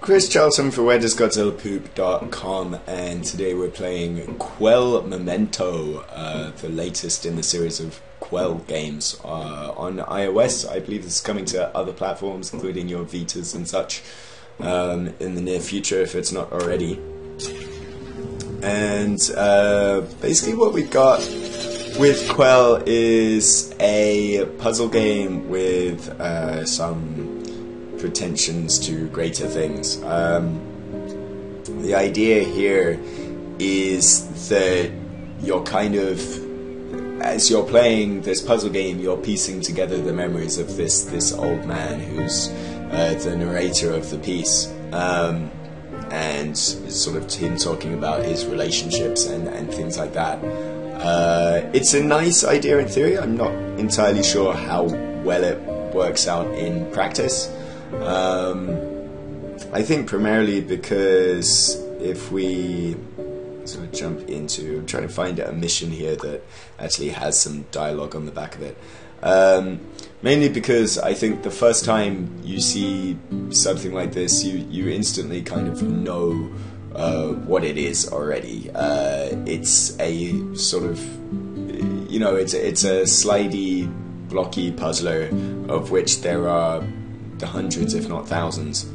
Chris Charlton for WhereDoesGodzillaPoop.com, and today we're playing Quell Memento, the latest in the series of Quell games on iOS. I believe this is coming to other platforms, including your Vitas and such, in the near future, if it's not already. And basically what we've got with Quell is a puzzle game with some pretensions to greater things. The idea here is that you're kind of, as you're playing this puzzle game, you're piecing together the memories of this old man who's the narrator of the piece, and sort of him talking about his relationships and things like that. It's a nice idea in theory. I'm not entirely sure how well it works out in practice. I think primarily because if we sort of jump into, I'm trying to find a mission here that actually has some dialogue on the back of it. Mainly because I think the first time you see something like this, you instantly kind of know what it is already. It's a sort of, you know, it's a slidey, blocky puzzler of which there are the hundreds, if not thousands,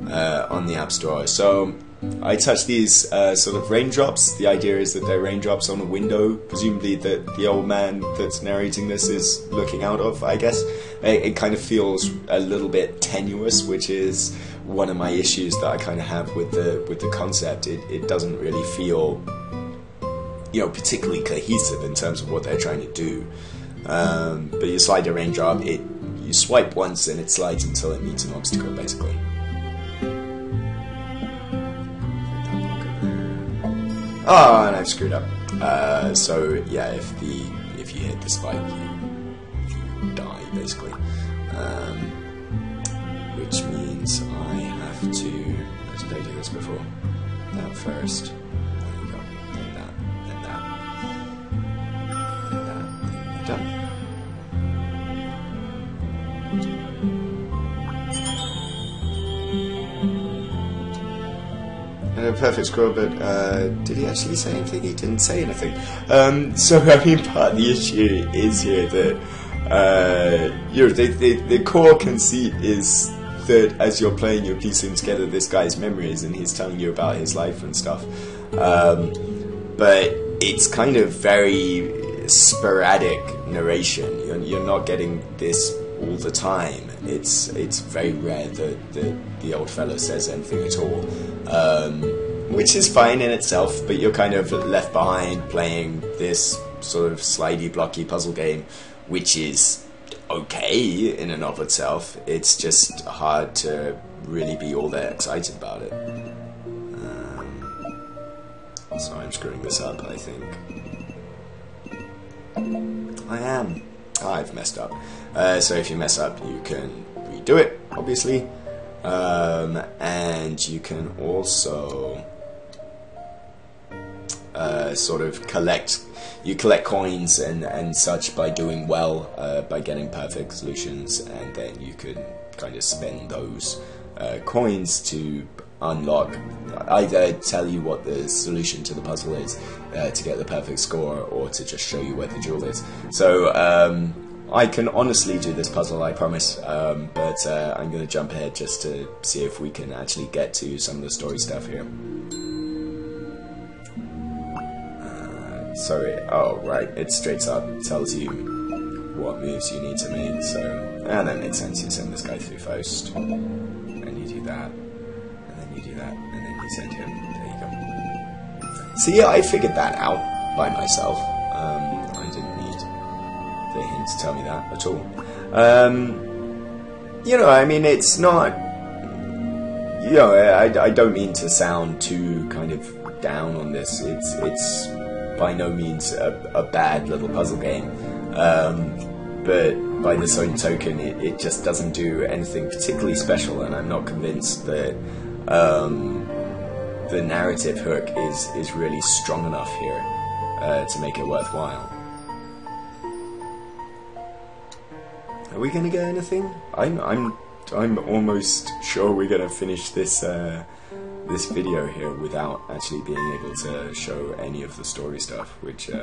on the App Store. So I touch these sort of raindrops. The idea is that they're raindrops on a window, presumably that the old man that's narrating this is looking out of, I guess. It kind of feels a little bit tenuous, which is one of my issues that I kind of have with the concept. It doesn't really feel, you know, particularly cohesive in terms of what they're trying to do. But you slide a raindrop, you swipe once and it slides until it meets an obstacle, basically. Oh, and I've screwed up. So yeah, if you hit the spike, you die, basically. Which means I have to. Did I do this before? That first. There you go. Then that. Then that. Then that. Then you're done. A perfect score, but did he actually say anything? He didn't say anything. So I mean, part of the issue is here that you know, the core conceit is that as you're playing, you're piecing together this guy's memories, and he's telling you about his life and stuff. But it's kind of very sporadic narration. You're not getting this all the time. It's very rare that the old fellow says anything at all, which is fine in itself, but you're kind of left behind playing this sort of slidey, blocky puzzle game, which is okay in and of itself. It's just hard to really be all that excited about it. So I'm screwing this up, I think. I am. I've messed up. So if you mess up, you can redo it, obviously. And you can also sort of collect coins and such by doing well, by getting perfect solutions, and then you can kind of spend those coins to unlock, either tell you what the solution to the puzzle is to get the perfect score, or to just show you where the jewel is. So I can honestly do this puzzle, I promise, but I'm going to jump ahead just to see if we can actually get to some of the story stuff here. Sorry, oh right, it straight up tells you what moves you need to make, so that makes sense. You send this guy through first, and you do that, and then you do that, and then you send him. There you go. See, I figured that out by myself. I didn't need the hint to tell me that at all. You know, I mean, it's not, you know, I don't mean to sound too kind of down on this. It's by no means a bad little puzzle game, but by the same token, it just doesn't do anything particularly special, and I'm not convinced that the narrative hook is really strong enough here to make it worthwhile. Are we gonna get anything? I'm I'm almost sure we're gonna finish this this video here without actually being able to show any of the story stuff, which is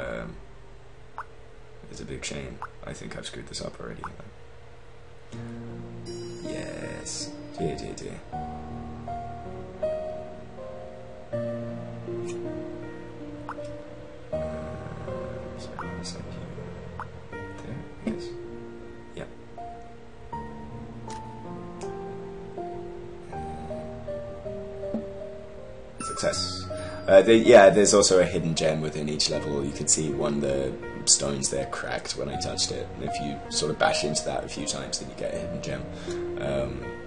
a big shame. I think I've screwed this up already. Yes, dear. So I'm gonna send you there, yes. Yep. Success. Yeah, there's also a hidden gem within each level. You can see one of the stones there cracked when I touched it. And if you sort of bash into that a few times, then you get a hidden gem,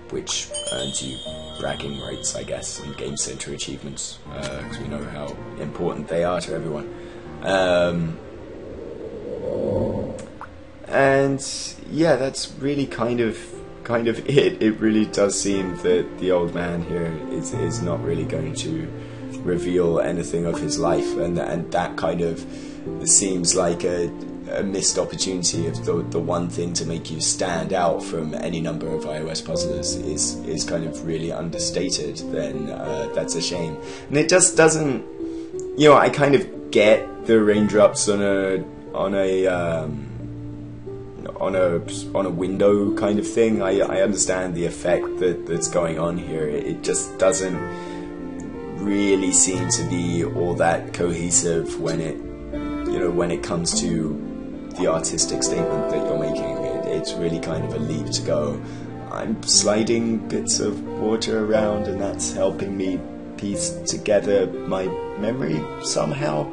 which earns you bragging rights, I guess, and Game Center achievements, because we know how important they are to everyone. And yeah, that's really kind of it. It really does seem that the old man here is not really going to reveal anything of his life, and that kind of seems like a missed opportunity. If the one thing to make you stand out from any number of iOS puzzlers is kind of really understated, then that's a shame. And it just doesn't, you know, I kind of get the raindrops on a window kind of thing. I understand the effect that's going on here. It just doesn't really seem to be all that cohesive when it comes to the artistic statement that you're making. It's really kind of a leap to go, I'm sliding bits of water around and that's helping me piece together my memory somehow.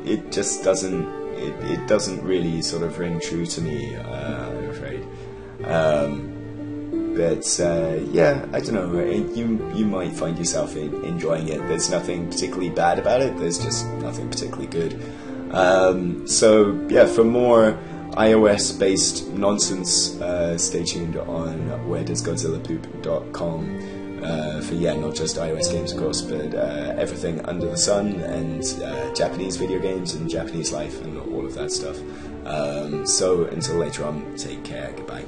It just doesn't it doesn't really sort of ring true to me, I'm afraid. But yeah, I don't know. You might find yourself enjoying it. There's nothing particularly bad about it. There's just nothing particularly good. So yeah, for more iOS-based nonsense, stay tuned on wheredoesgodzillapoop.com for not just iOS games, of course, but everything under the sun, and Japanese video games and Japanese life and all of that stuff. So until later on, take care. Goodbye.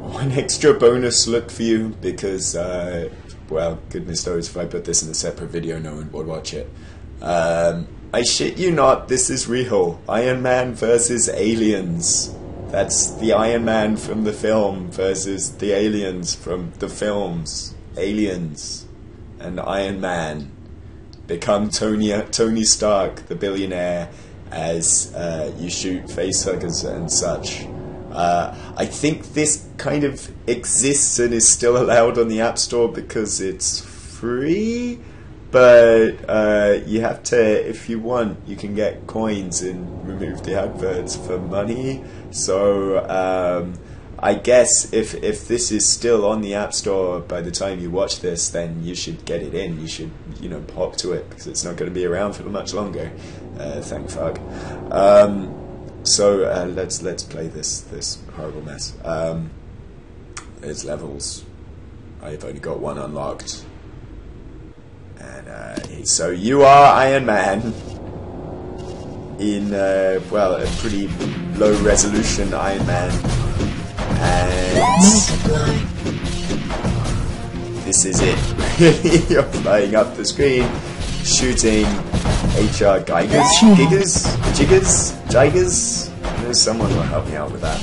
One extra bonus look for you, because well, goodness knows if I put this in a separate video, no one would watch it. I shit you not, this is real. Iron Man versus aliens. That's the Iron Man from the film versus the aliens from the films. Aliens and Iron Man become Tony Stark, the billionaire, as you shoot facehuggers and such. I think this kind of exists and is still allowed on the App Store because it's free, but you have to, if you want, you can get coins and remove the adverts for money. So I guess if this is still on the App Store by the time you watch this, then you should get it in. You should, hop to it, because it's not going to be around for much longer. Thank fuck. So let's play this horrible mess. There's levels. I've only got one unlocked. And so you are Iron Man in well, a pretty low resolution Iron Man, and this is it. You're flying up the screen, shooting HR Jiggers. Someone will help me out with that.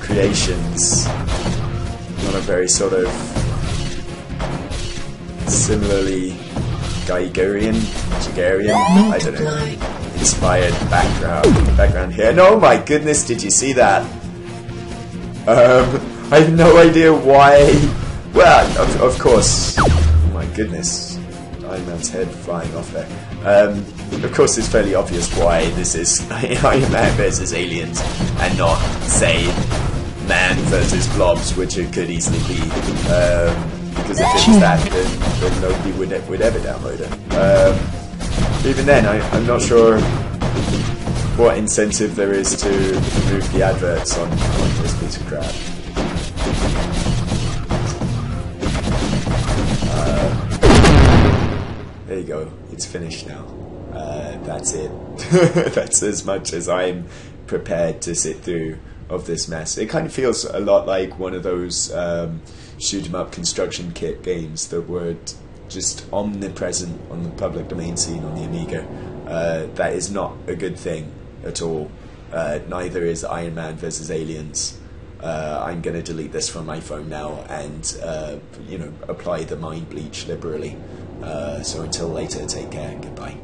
Creations on a very sort of similarly Jaggerian, I don't know, inspired background here. No, my goodness, did you see that? I have no idea why. Well, of course. Oh my goodness. Iron Man's head flying off there. Of course, it's fairly obvious why this is Iron Man versus aliens and not, say, Man versus blobs, which it could easily be. Because if it was that, then nobody would ever download it. Even then, I'm not sure what incentive there is to remove the adverts on this piece of crap. There you go, it's finished now. That's it. That's as much as I'm prepared to sit through of this mess. It kind of feels a lot like one of those shoot 'em up construction kit games that were just omnipresent on the public domain scene on the Amiga. That is not a good thing at all. Neither is Iron Man versus Aliens. I'm going to delete this from my phone now and apply the mind bleach liberally. So until later, take care and goodbye.